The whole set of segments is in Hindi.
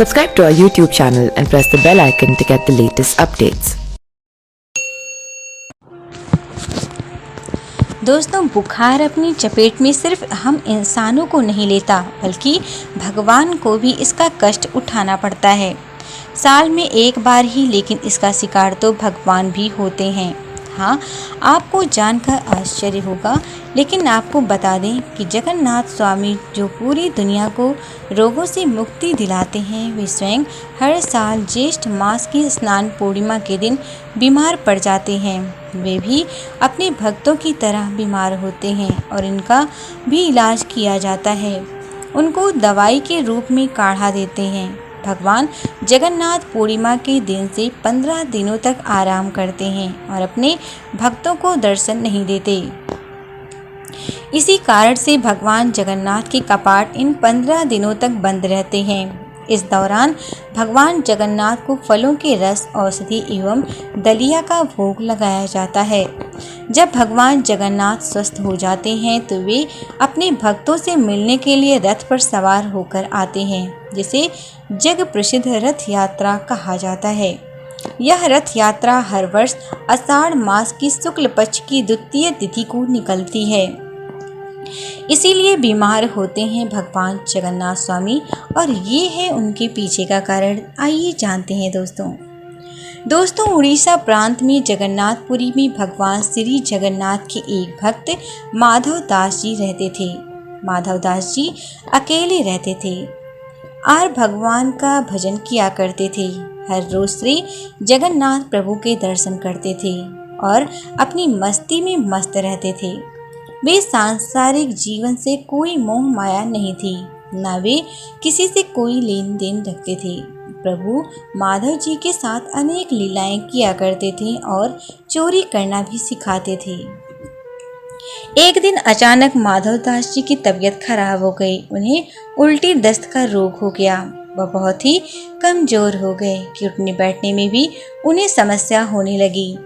Subscribe to our YouTube channel and press the bell icon to get the latest updates. दोस्तों, बुखार अपनी चपेट में सिर्फ हम इंसानों को नहीं लेता बल्कि भगवान को भी इसका कष्ट उठाना पड़ता है। साल में एक बार ही, लेकिन इसका शिकार तो भगवान भी होते हैं। हाँ, आपको जानकर आश्चर्य होगा, लेकिन आपको बता दें कि जगन्नाथ स्वामी जो पूरी दुनिया को रोगों से मुक्ति दिलाते हैं, वे स्वयं हर साल ज्येष्ठ मास की स्नान पूर्णिमा के दिन बीमार पड़ जाते हैं। वे भी अपने भक्तों की तरह बीमार होते हैं और इनका भी इलाज किया जाता है। उनको दवाई के रूप में काढ़ा देते हैं। भगवान जगन्नाथ पूर्णिमा के दिन से 15 दिनों तक आराम करते हैं और अपने भक्तों को दर्शन नहीं देते। इसी कारण से भगवान जगन्नाथ के कपाट इन 15 दिनों तक बंद रहते हैं। इस दौरान भगवान जगन्नाथ को फलों के रस, औषधि एवं दलिया का भोग लगाया जाता है। जब भगवान जगन्नाथ स्वस्थ हो जाते हैं तो वे अपने भक्तों से मिलने के लिए रथ पर सवार होकर आते हैं, जिसे जग प्रसिद्ध रथ यात्रा कहा जाता है। यह रथ यात्रा हर वर्ष आषाढ़ मास की शुक्ल पक्ष की द्वितीय तिथि को निकलती है। इसीलिए बीमार होते हैं भगवान जगन्नाथ स्वामी, और ये है उनके पीछे का कारण। आइए जानते हैं दोस्तों, उड़ीसा प्रांत में जगन्नाथपुरी में भगवान श्री जगन्नाथ के एक भक्त माधव दास जी रहते थे। माधव दास जी अकेले रहते थे और भगवान का भजन किया करते थे। हर रोज श्री जगन्नाथ प्रभु के दर्शन करते थे और अपनी मस्ती में मस्त रहते थे। वे सांसारिक जीवन से कोई मोह माया नहीं थी, न वे किसी से कोई लेन देन रखते थे। प्रभु माधव जी के साथ अनेक लीलाएं किया करते थे और चोरी करना भी सिखाते थे। एक दिन अचानक माधव दास जी की तबीयत खराब हो गई। उन्हें उल्टी दस्त का रोग हो गया। वह बहुत ही कमजोर हो गए कि उठने बैठने में भी उन्हें समस्या होने लगी।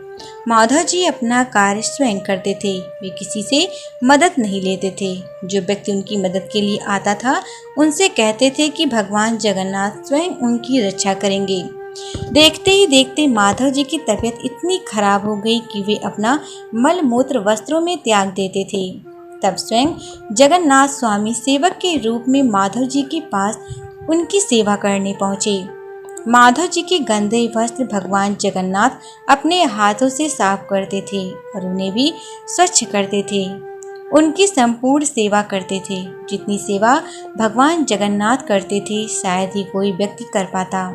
माधव जी अपना कार्य स्वयं करते थे। वे किसी से मदद नहीं लेते थे। जो व्यक्ति उनकी मदद के लिए आता था, उनसे कहते थे कि भगवान जगन्नाथ स्वयं उनकी रक्षा करेंगे। देखते ही देखते माधव जी की तबीयत इतनी खराब हो गई कि वे अपना मल मूत्र वस्त्रों में त्याग देते थे। तब स्वयं जगन्नाथ स्वामी सेवक के रूप में माधव जी के पास उनकी सेवा करने पहुँचे। माधव जी के गंदे वस्त्र भगवान जगन्नाथ अपने हाथों से साफ करते थे और उन्हें भी स्वच्छ करते थे। उनकी संपूर्ण सेवा करते थे। जितनी सेवा भगवान जगन्नाथ करते थे, शायद ही कोई व्यक्ति कर पाता।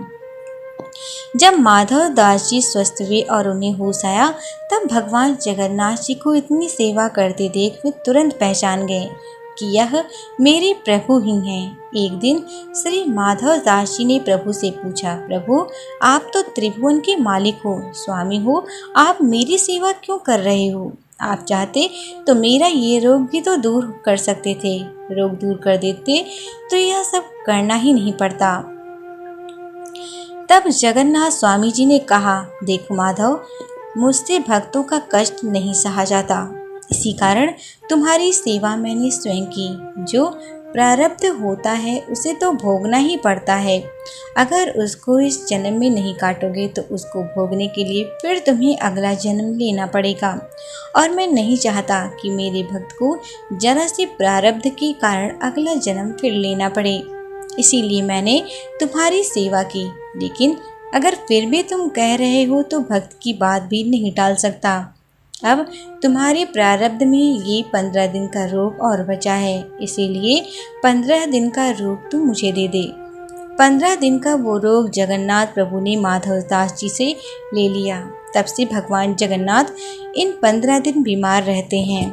जब माधव दास जी स्वस्थ हुए और उन्हें होश आया, तब भगवान जगन्नाथ जी को इतनी सेवा करते देख वे तुरंत पहचान गए कि यह मेरे प्रभु ही हैं। एक दिन श्री माधव दास जी ने प्रभु से पूछा, प्रभु आप तो त्रिभुवन के मालिक हो, स्वामी हो, आप मेरी सेवा क्यों कर रहे हो? आप चाहते तो मेरा ये रोग भी तो दूर कर सकते थे। रोग दूर कर देते तो यह सब करना ही नहीं पड़ता। तब जगन्नाथ स्वामी जी ने कहा, देखो माधव, मुझसे भक्तों का कष्ट नहीं सहा जाता, इसी कारण तुम्हारी सेवा मैंने स्वयं की। जो प्रारब्ध होता है उसे तो भोगना ही पड़ता है। अगर उसको इस जन्म में नहीं काटोगे तो उसको भोगने के लिए फिर तुम्हें अगला जन्म लेना पड़ेगा, और मैं नहीं चाहता कि मेरे भक्त को जरा से प्रारब्ध के कारण अगला जन्म फिर लेना पड़े। इसीलिए मैंने तुम्हारी सेवा की। लेकिन अगर फिर भी तुम कह रहे हो तो भक्त की बात भी नहीं टाल सकता। अब तुम्हारे प्रारब्ध में ये 15 दिन का रोग और बचा है, इसीलिए 15 दिन का रोग तू मुझे दे दे। 15 दिन का वो रोग जगन्नाथ प्रभु ने माधव दास जी से ले लिया। तब से भगवान जगन्नाथ इन 15 दिन बीमार रहते हैं।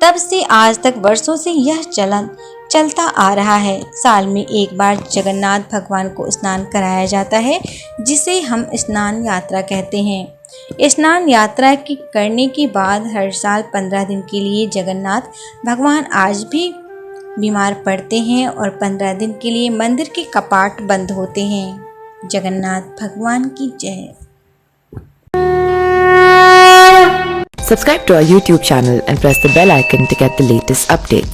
तब से आज तक वर्षों से यह चलन चलता आ रहा है। साल में एक बार जगन्नाथ भगवान को स्नान कराया जाता है, जिसे हम स्नान यात्रा कहते हैं। स्नान यात्रा की करने के बाद हर साल 15 दिन के लिए जगन्नाथ भगवान आज भी बीमार पड़ते हैं और 15 दिन के लिए मंदिर के कपाट बंद होते हैं। जगन्नाथ भगवान की जय। Subscribe to our YouTube channel and press the bell icon to get the latest updates.